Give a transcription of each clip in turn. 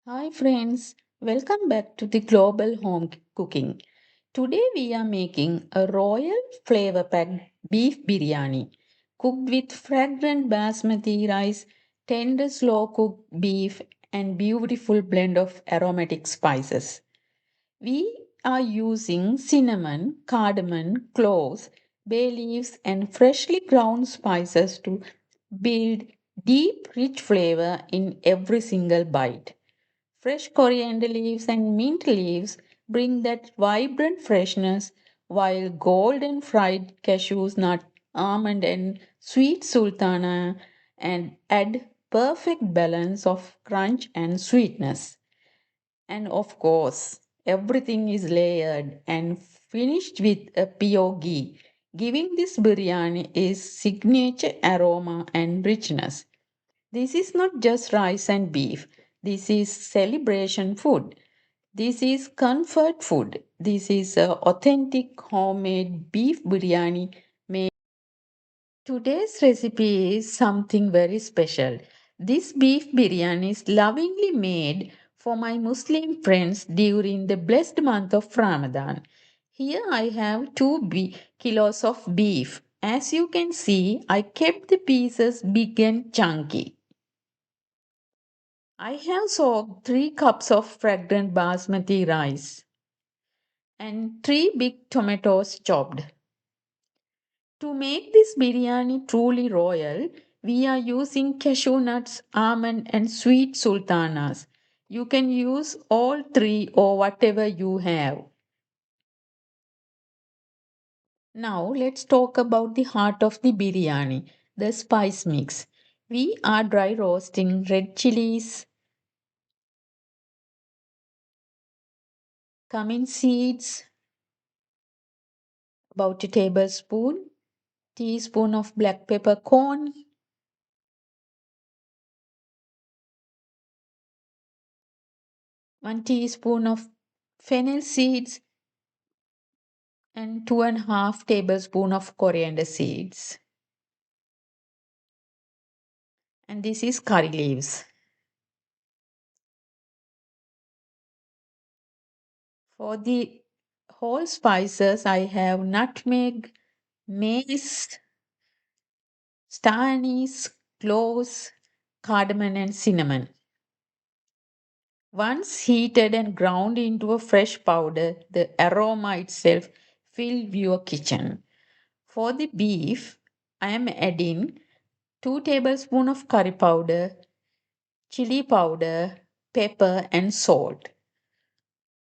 Hi friends, welcome back to the Global Home Cooking. Today we are making a royal flavor packed beef biryani cooked with fragrant basmati rice, tender slow cooked beef and beautiful blend of aromatic spices. We are using cinnamon, cardamom, cloves, bay leaves and freshly ground spices to build deep rich flavor in every single bite. Fresh coriander leaves and mint leaves bring that vibrant freshness, while golden fried cashews, nut, almond, and sweet sultana and add perfect balance of crunch and sweetness. And of course, everything is layered and finished with a pure ghee, giving this biryani its signature aroma and richness. This is not just rice and beef. This is celebration food. This is comfort food. This is a authentic homemade beef biryani made. Today's recipe is something very special. This beef biryani is lovingly made for my Muslim friends during the blessed month of Ramadan. Here I have 2 kilos of beef. As you can see, I kept the pieces big and chunky. I have soaked 3 cups of fragrant basmati rice and 3 big tomatoes chopped. To make this biryani truly royal, we are using cashew nuts, almond, and sweet sultanas. You can use all three or whatever you have. Now let's talk about the heart of the biryani, the spice mix. We are dry roasting red chilies, cumin seeds, about a tablespoon, teaspoon of black peppercorn, 1 teaspoon of fennel seeds, and 2.5 tablespoon of coriander seeds. And this is curry leaves. For the whole spices, I have nutmeg, mace, star anise, cloves, cardamom, and cinnamon. Once heated and ground into a fresh powder, the aroma itself fills your kitchen. For the beef, I am adding 2 tablespoons of curry powder, chili powder, pepper, and salt.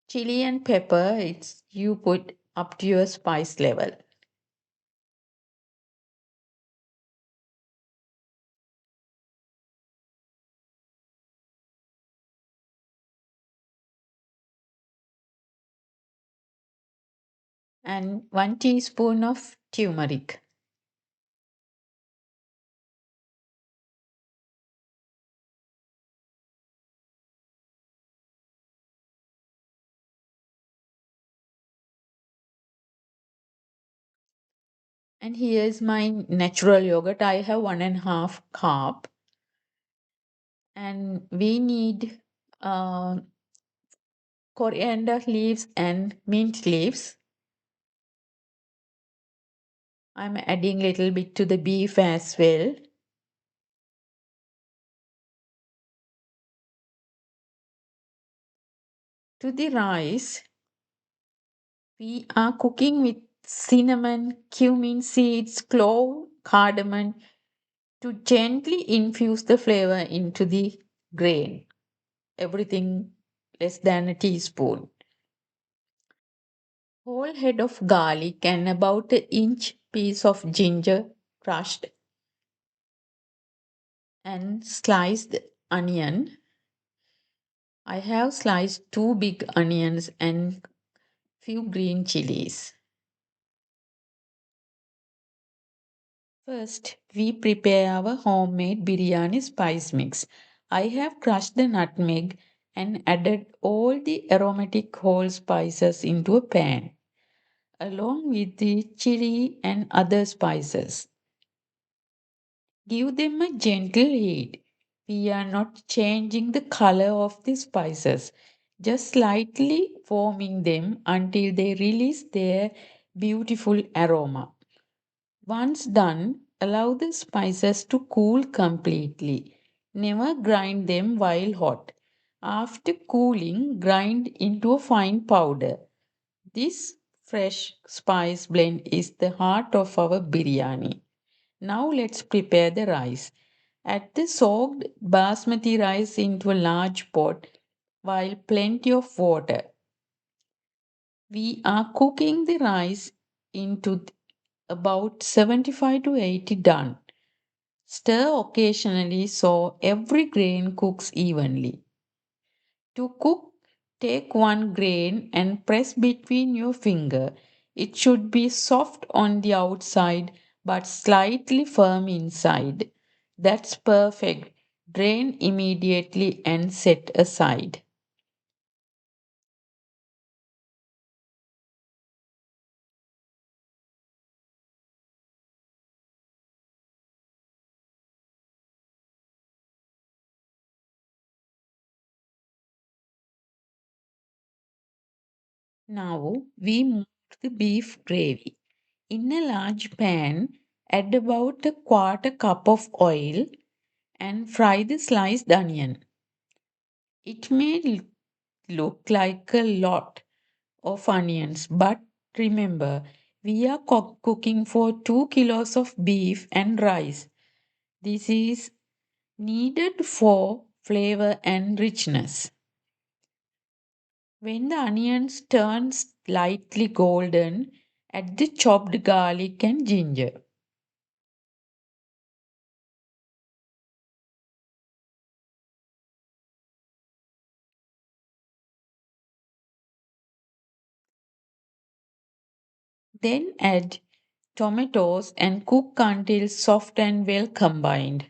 Chili and pepper, it's you put up to your spice level. And 1 teaspoon of turmeric. And here is my natural yogurt. I have 1.5 cup. And we need uh, coriander leaves and mint leaves. I'm adding little bit to the beef as well. To the rice, we are cooking with cinnamon, cumin seeds, clove, cardamom to gently infuse the flavor into the grain. Everything less than a teaspoon. Whole head of garlic and about an inch piece of ginger crushed and sliced onion. I have sliced 2 big onions and few green chilies. First, we prepare our homemade biryani spice mix. I have crushed the nutmeg and added all the aromatic whole spices into a pan, along with the chili and other spices. Give them a gentle heat. We are not changing the color of the spices, just slightly warming them until they release their beautiful aroma. Once done, allow the spices to cool completely. Never grind them while hot. After cooling, grind into a fine powder. This fresh spice blend is the heart of our biryani. Now let's prepare the rice. Add the soaked basmati rice into a large pot while plenty of water. We are cooking the rice into about 75 to 80 done. Stir occasionally so every grain cooks evenly. To cook, take one grain and press between your finger. It should be soft on the outside but slightly firm inside. That's perfect. Drain immediately and set aside. Now we move to the beef gravy. In a large pan, add about a quarter cup of oil and fry the sliced onion. It may look like a lot of onions, but remember, we are cooking for 2 kilos of beef and rice. This is needed for flavor and richness. When the onions turn slightly golden, add the chopped garlic and ginger. Then add tomatoes and cook until soft and well combined.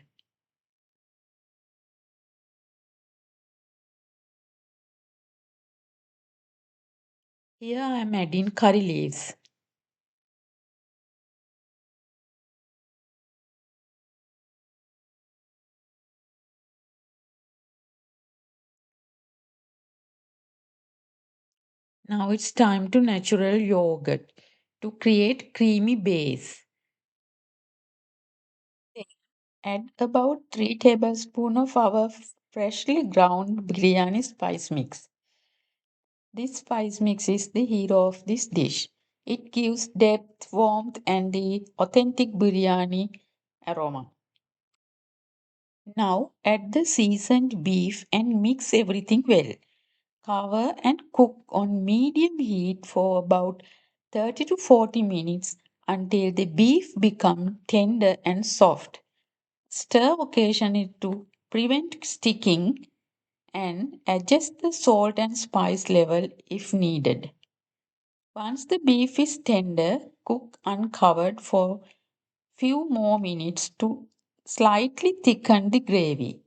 Here I am adding curry leaves. Now it's time to natural yogurt to create creamy base. Add about 3 tablespoons of our freshly ground biryani spice mix. This spice mix is the hero of this dish. It gives depth, warmth, and the authentic biryani aroma. Now add the seasoned beef and mix everything well. Cover and cook on medium heat for about 30 to 40 minutes until the beef becomes tender and soft. Stir occasionally to prevent sticking and adjust the salt and spice level if needed. Once the beef is tender, cook uncovered for few more minutes to slightly thicken the gravy.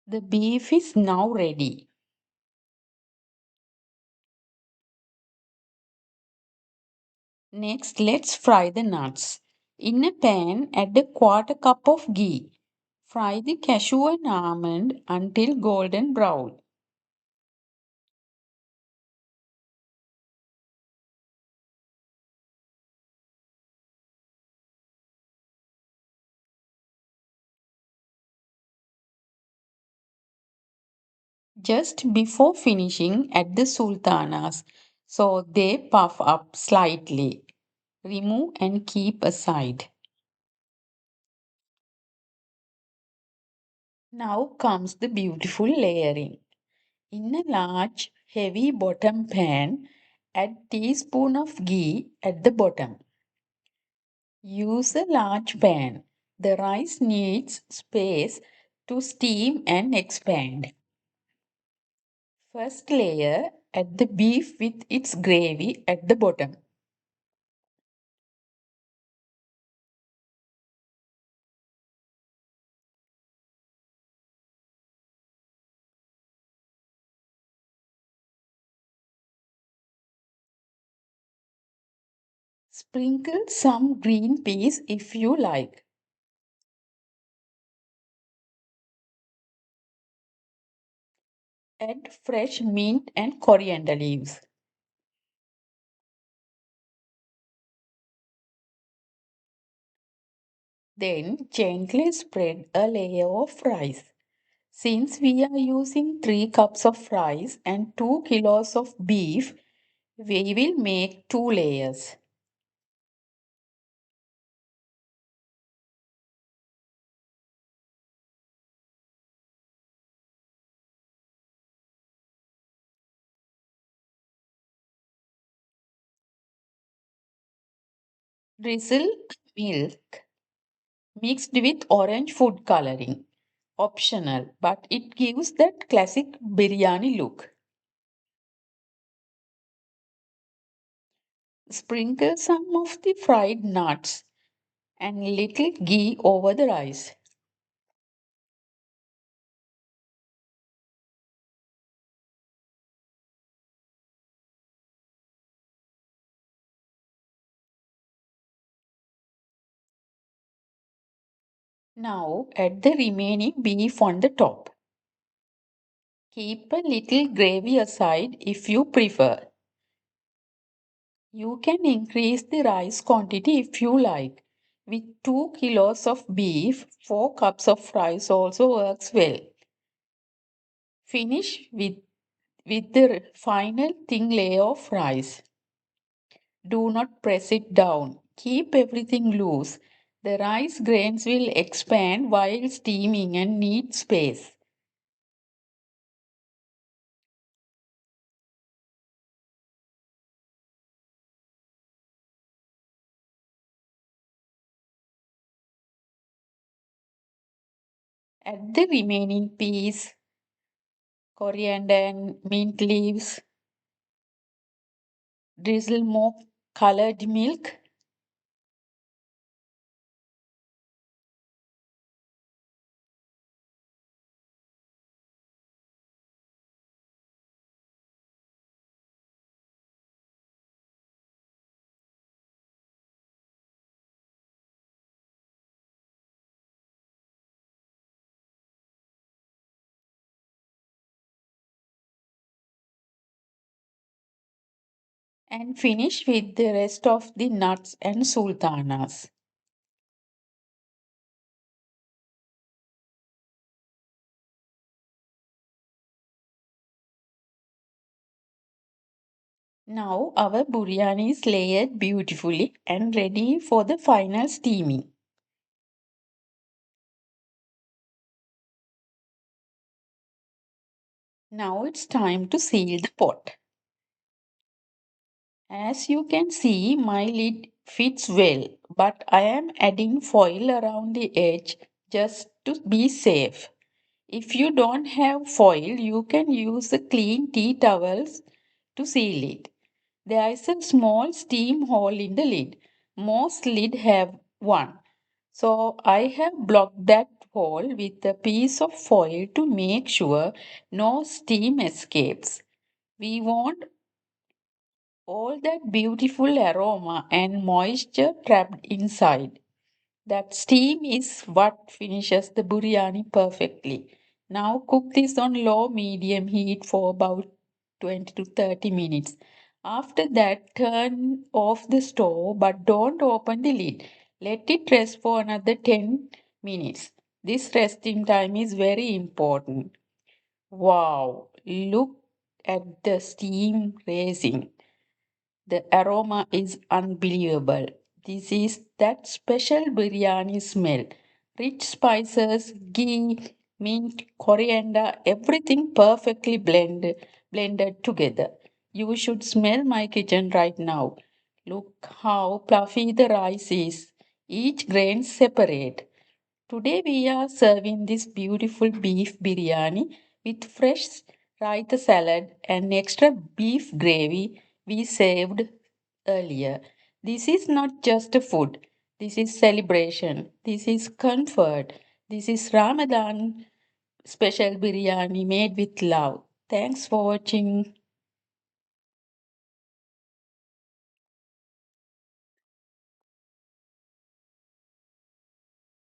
The beef is now ready. Next, let's fry the nuts. In a pan, add a quarter cup of ghee. Fry the cashew and almond until golden brown. Just before finishing, add the sultanas so they puff up slightly. Remove and keep aside. Now comes the beautiful layering. In a large, heavy bottom pan, add teaspoon of ghee at the bottom. Use a large pan. The rice needs space to steam and expand. First layer, add the beef with its gravy at the bottom. Sprinkle some green peas if you like. Add fresh mint and coriander leaves. Then gently spread a layer of rice. Since we are using 3 cups of rice and 2 kilos of beef, we will make 2 layers. Drizzle milk mixed with orange food coloring. Optional, but it gives that classic biryani look. Sprinkle some of the fried nuts and little ghee over the rice. Now add the remaining beef on the top. Keep a little gravy aside if you prefer. You can increase the rice quantity if you like. With 2 kilos of beef, 4 cups of rice also works well. Finish with the final thin layer of rice. Do not press it down. Keep everything loose. The rice grains will expand while steaming and need space. Add the remaining peas, coriander and mint leaves. Drizzle more colored milk. And finish with the rest of the nuts and sultanas. Now our biryani is layered beautifully and ready for the final steaming. Now it's time to seal the pot. As you can see, my lid fits well, but I am adding foil around the edge just to be safe. If you don't have foil, you can use the clean tea towels to seal it. There is a small steam hole in the lid. Most lid have one. So I have blocked that hole with a piece of foil to make sure no steam escapes. We want all that beautiful aroma and moisture trapped inside. That steam is what finishes the biryani perfectly. Now cook this on low medium heat for about 20 to 30 minutes. After that, turn off the stove but don't open the lid. Let it rest for another 10 minutes. This resting time is very important. Wow, look at the steam raising. The aroma is unbelievable. This is that special biryani smell. Rich spices, ghee, mint, coriander, everything perfectly blended together. You should smell my kitchen right now. Look how fluffy the rice is. Each grain separate. Today we are serving this beautiful beef biryani with fresh raita salad, and extra beef gravy we saved earlier. This is not just a food. This is celebration. This is comfort. This is Ramadan special biryani made with love. Thanks for watching.